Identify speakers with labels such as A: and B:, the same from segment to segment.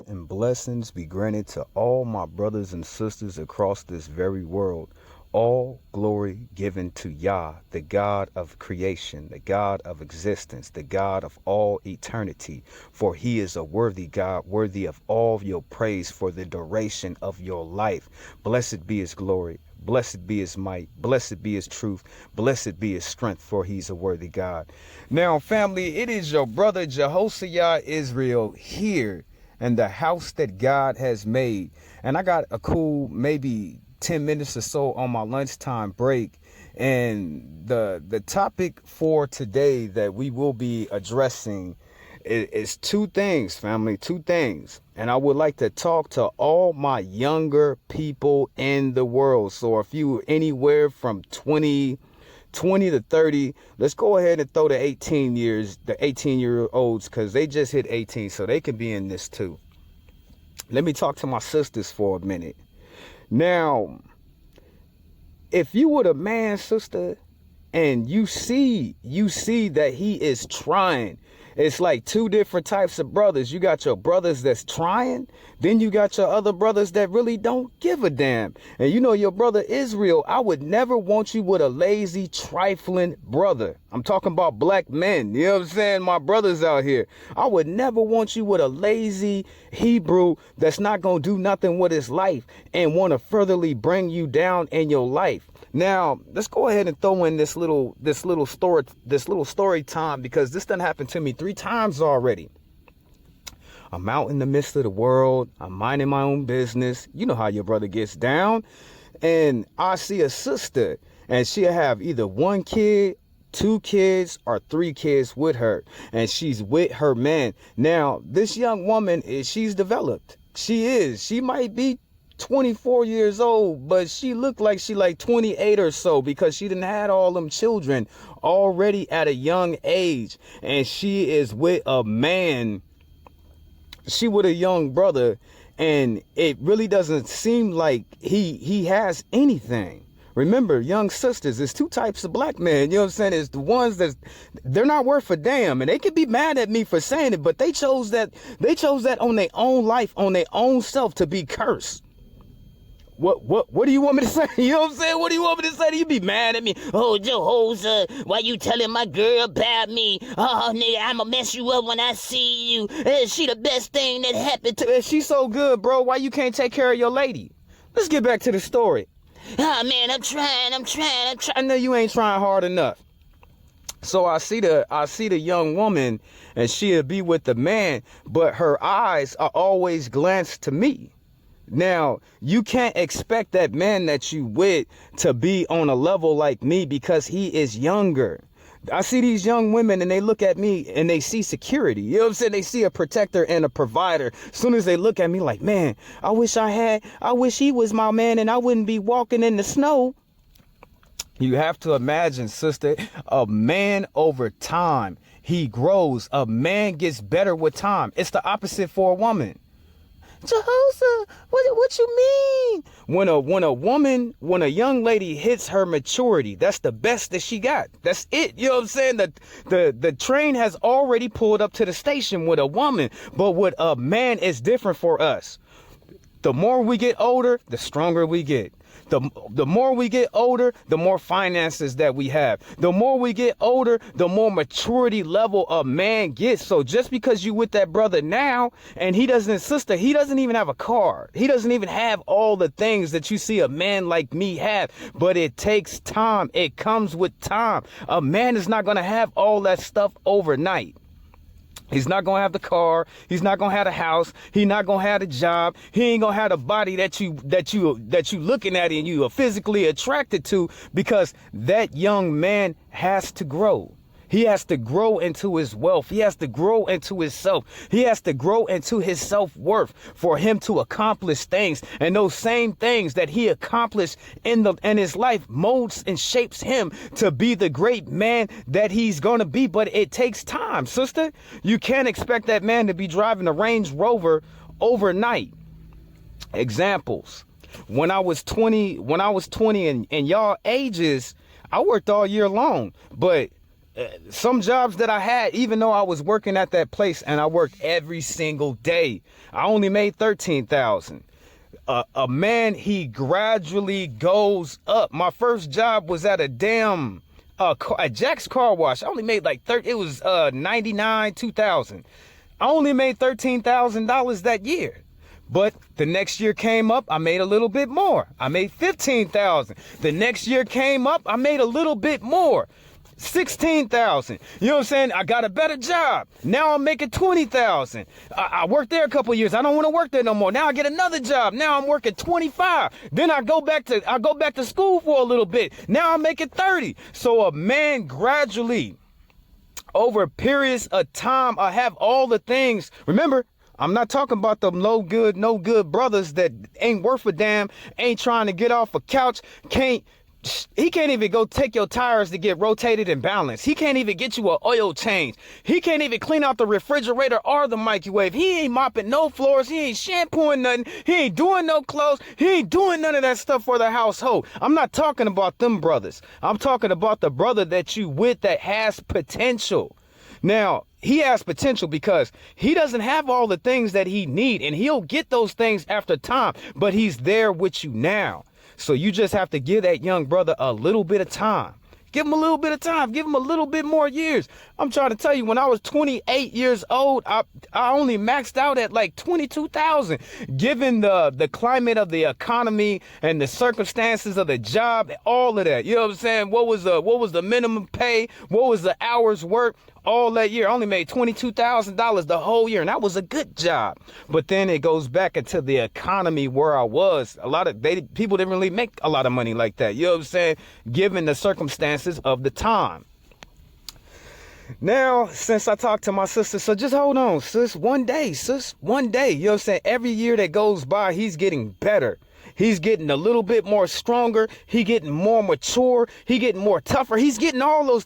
A: And blessings be granted to all my brothers and sisters across this very world. All glory given to Yah, the God of creation, the God of existence, the God of all eternity. For he is a worthy God, worthy of all your praise for the duration of your life. Blessed be his glory. Blessed be his might. Blessed be his truth. Blessed be his strength, for he's a worthy God. Now, family, it is your brother Jehoshaphat Israel here in the house that God has made. And I got a cool maybe 10 minutes or so on my lunchtime break. And the topic for today that we will be addressing is two things, family, two things. And I would like to talk to all my younger people in the world. So if you anywhere from 20 to 30, let's go ahead and throw the 18-year-olds, because they just hit 18, so they can be in this too. Let me talk to my sisters for a minute. Now, if you were a man, sister, and you see that he is trying, it's like two different types of brothers. You got your brothers that's trying, then you got your other brothers that really don't give a damn. And you know, your brother Israel, I would never want you with a lazy, trifling brother. I'm talking about black men. You know what I'm saying? My brothers out here. I would never want you with a lazy Hebrew that's not going to do nothing with his life and want to furtherly bring you down in your life. Now, let's go ahead and throw in this little story time, because this done happened to me 3 times already. I'm out in the midst of the world. I'm minding my own business. You know how your brother gets down. And I see a sister, and she'll have either 1 kid, 2 kids, or 3 kids with her. And she's with her man. Now, this young woman, she's developed. She might be 24 years old, but she looked like she like 28 or so, because she didn't had all them children already at a young age. And she is with a man. She with a young brother, and it really doesn't seem like he has anything. Remember, young sisters, there's 2 types of black men. You know what I'm saying? It's the ones that they're not worth a damn, and they could be mad at me for saying it, but they chose that on their own life, on their own self, to be cursed. What do you want me to say? You know what I'm saying? What do you want me to say? You be mad at me.
B: Oh, Jehoshaphat, why you telling my girl about me? Oh, nigga, I'ma mess you up when I see you. She the best thing that happened to...
A: She's so good, bro. Why you can't take care of your lady? Let's get back to the story.
B: Oh, man, I'm trying.
A: I know you ain't trying hard enough. So I see the young woman, and she'll be with the man, but her eyes are always glanced to me. Now, you can't expect that man that you with to be on a level like me, because he is younger. I see these young women, and they look at me and they see security. You know what I'm saying? They see a protector and a provider. As soon as they look at me like, man, I wish he was my man and I wouldn't be walking in the snow. You have to imagine, sister, a man over time, he grows. A man gets better with time. It's the opposite for a woman.
B: Jehoshaphat, what you mean?
A: When a young lady hits her maturity, that's the best that she got. That's it. You know what I'm saying? The train has already pulled up to the station with a woman, but with a man, it's different for us. The more we get older, the stronger we get. The more we get older, the more finances that we have. The more we get older, the more maturity level a man gets. So just because you with that brother now, and he doesn't even have a car. He doesn't even have all the things that you see a man like me have. But it takes time. It comes with time. A man is not going to have all that stuff overnight. He's not going to have the car. He's not going to have the house. He's not going to have the job. He ain't going to have the body that you looking at and you are physically attracted to, because that young man has to grow. He has to grow into his wealth. He has to grow into his self. He has to grow into his self-worth for him to accomplish things. And those same things that he accomplished in his life molds and shapes him to be the great man that he's going to be. But it takes time, sister. You can't expect that man to be driving a Range Rover overnight. Examples. When I was 20 and y'all ages, I worked all year long, but some jobs that I had, even though I was working at that place and I worked every single day, I only made $13,000. A man, he gradually goes up. My first job was at a damn at Jack's Car Wash. I only made like it was 99, 2000. I only made $13,000 that year. But the next year came up, I made a little bit more. I made $15,000. The next year came up, I made a little bit more. $16,000. You know what I'm saying? I got a better job. Now I'm making $20,000. I worked there a couple of years. I don't want to work there no more. Now I get another job. Now I'm working 25. Then I go back to school for a little bit. Now I'm making 30. So a man gradually, over periods of time, I have all the things. Remember, I'm not talking about them no good brothers that ain't worth a damn, ain't trying to get off a couch, he can't even go take your tires to get rotated and balanced. He can't even get you an oil change. He can't even clean out the refrigerator or the microwave. He ain't mopping no floors. He ain't shampooing nothing. He ain't doing no clothes. He ain't doing none of that stuff for the household. I'm not talking about them brothers. I'm talking about the brother that you with that has potential. Now, he has potential because he doesn't have all the things that he need, and he'll get those things after time, but he's there with you now. So you just have to give that young brother a little bit of time. Give him a little bit of time. Give him a little bit more years. I'm trying to tell you, when I was 28 years old, I only maxed out at like 22,000. Given the climate of the economy and the circumstances of the job, all of that. You know what I'm saying? What was the minimum pay? What was the hours worked? All that year, I only made $22,000 the whole year, and that was a good job. But then it goes back into the economy where I was. People didn't really make a lot of money like that. You know what I'm saying? Given the circumstances of the time. Now, since I talked to my sister, so just hold on, sis. One day. You know what I'm saying? Every year that goes by, he's getting better. He's getting a little bit more stronger. He getting more mature. He getting more tougher. He's getting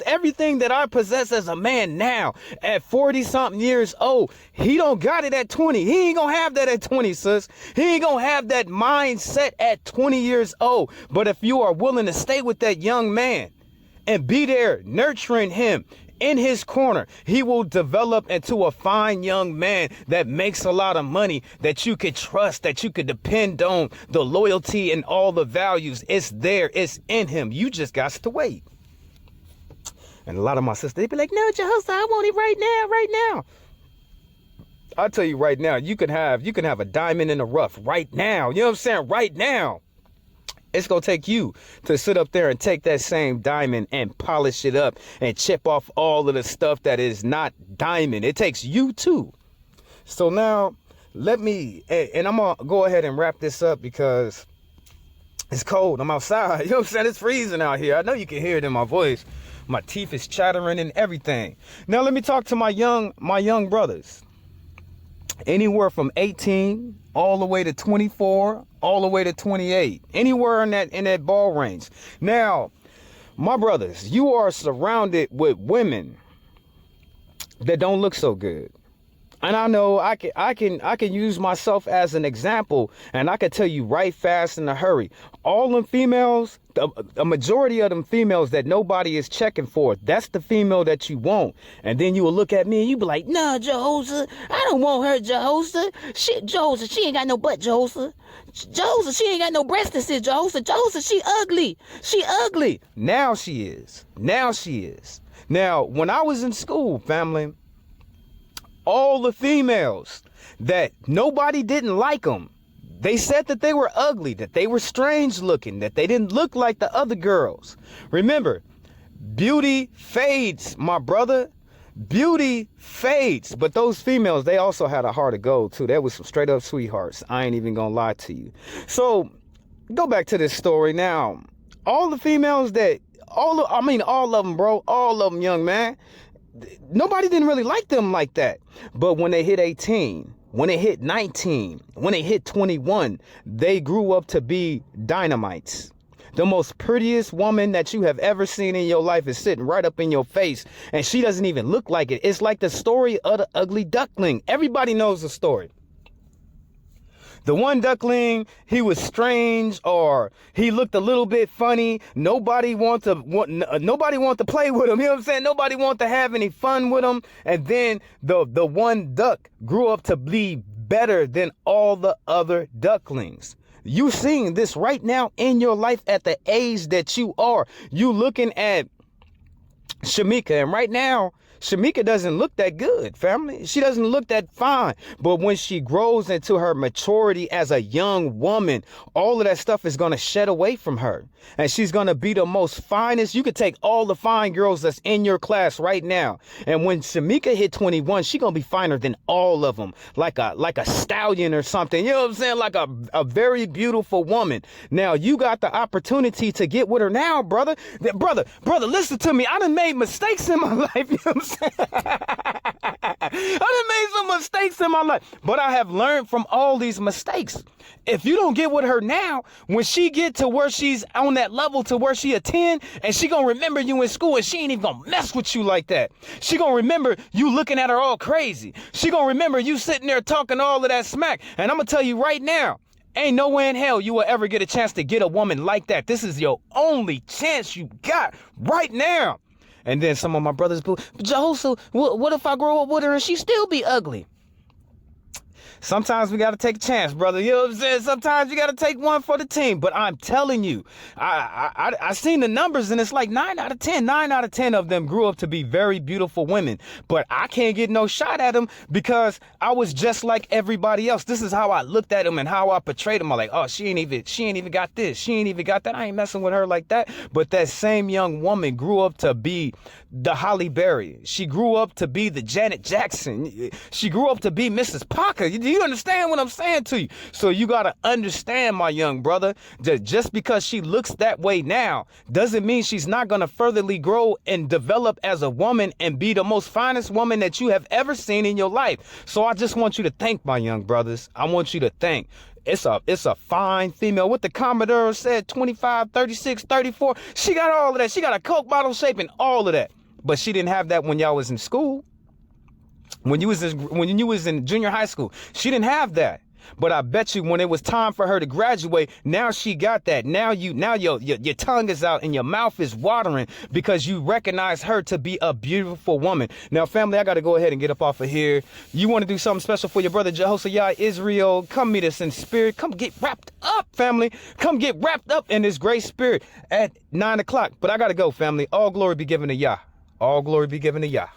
A: everything that I possess as a man now at 40 something years old. He don't got it at 20. He ain't gonna have that at 20, sis. He ain't gonna have that mindset at 20 years old. But if you are willing to stay with that young man and be there nurturing him, in his corner, he will develop into a fine young man that makes a lot of money, that you could trust, that you could depend on. The loyalty and all the values, it's there, it's in him. You just got to wait. And a lot of my sisters, they be like, no, Jehoshaphat, I want it right now. I'll tell you right now, you can have a diamond in the rough right now. You know what I'm saying? Right now. It's going to take you to sit up there and take that same diamond and polish it up and chip off all of the stuff that is not diamond. It takes you too. So now let me, and I'm going to go ahead and wrap this up because it's cold. I'm outside. You know what I'm saying? It's freezing out here. I know you can hear it in my voice. My teeth is chattering and everything. Now let me talk to my young brothers. Anywhere from 18 all the way to 24, all the way to 28, anywhere in that ball range. Now, my brothers, you are surrounded with women that don't look so good. And I know I can use myself as an example, and I can tell you right fast in a hurry. All them females, a majority of them females that nobody is checking for, that's the female that you want. And then you will look at me and you be like, nah, Jehoshaphat, I don't want her, Jehoshaphat. Jehoshaphat, she ain't got no butt, Jehoshaphat. Jehoshaphat, she ain't got no breast to sit, Jehoshaphat. Jehoshaphat, she ugly. She ugly. Now she is. Now, when I was in school, family, all the females that nobody didn't like them, they said that they were ugly, that they were strange looking, that they didn't look like the other girls. Remember, beauty fades, my brother. Beauty fades. But those females, they also had a heart of gold too. They was some straight up sweethearts. I ain't even gonna lie to you. So go back to this story now. All the females all of them, bro, all of them, young man, nobody didn't really like them like that. But when they hit 18, when they hit 19, when they hit 21, they grew up to be dynamites. The most prettiest woman that you have ever seen in your life is sitting right up in your face, and she doesn't even look like it. It's like the story of the ugly duckling. Everybody knows the story. The one duckling, he was strange, or he looked a little bit funny. Nobody want to play with him. You know what I'm saying? Nobody want to have any fun with him. And then the one duck grew up to be better than all the other ducklings. You seeing this right now in your life at the age that you are. You looking at Shamika, and right now, Shamika doesn't look that good, family. She doesn't look that fine. But when she grows into her maturity as a young woman, all of that stuff is going to shed away from her. And she's going to be the most finest. You could take all the fine girls that's in your class right now. And when Shamika hit 21, she's going to be finer than all of them. Like a stallion or something. You know what I'm saying? Like a very beautiful woman. Now, you got the opportunity to get with her now, brother. Brother, listen to me. I done made mistakes in my life. You know what I'm saying? I done made some mistakes in my life, but I have learned from all these mistakes. If you don't get with her now, when she get to where she's on that level to where she a 10, and she gonna remember you in school, and she ain't even gonna mess with you like that. She gonna remember you looking at her all crazy. She gonna remember you sitting there talking all of that smack. And I'm gonna tell you right now, ain't no way in hell you will ever get a chance to get a woman like that. This is your only chance you got right now. And then some of my brothers, Jehoshua, what if I grow up with her and she still be ugly? Sometimes we got to take a chance, brother. You know what I'm saying? Sometimes you got to take one for the team. But I'm telling you, I seen the numbers, and it's like 9 out of 10 of them grew up to be very beautiful women. But I can't get no shot at them because I was just like everybody else. This is how I looked at them and how I portrayed them. I'm like, oh, she ain't even got this. She ain't even got that. I ain't messing with her like that. But that same young woman grew up to be the Holly Berry. She grew up to be the Janet Jackson. She grew up to be Mrs. Parker. Do you understand what I'm saying to you? So you got to understand, my young brother, that just because she looks that way now doesn't mean she's not going to furtherly grow and develop as a woman and be the most finest woman that you have ever seen in your life. So I just want you to think, my young brothers. I want you to think. It's a fine female. What the Commodore said, 25, 36, 34. She got all of that. She got a Coke bottle shape and all of that. But she didn't have that when y'all was in school. When you was in junior high school, she didn't have that. But I bet you when it was time for her to graduate, now she got that. Now your tongue is out and your mouth is watering because you recognize her to be a beautiful woman. Now, family, I got to go ahead and get up off of here. You want to do something special for your brother Jehoshua Israel? Come meet us in spirit. Come get wrapped up, family. Come get wrapped up in this great spirit at 9 o'clock. But I got to go, family. All glory be given to Yah. All glory be given to Yah.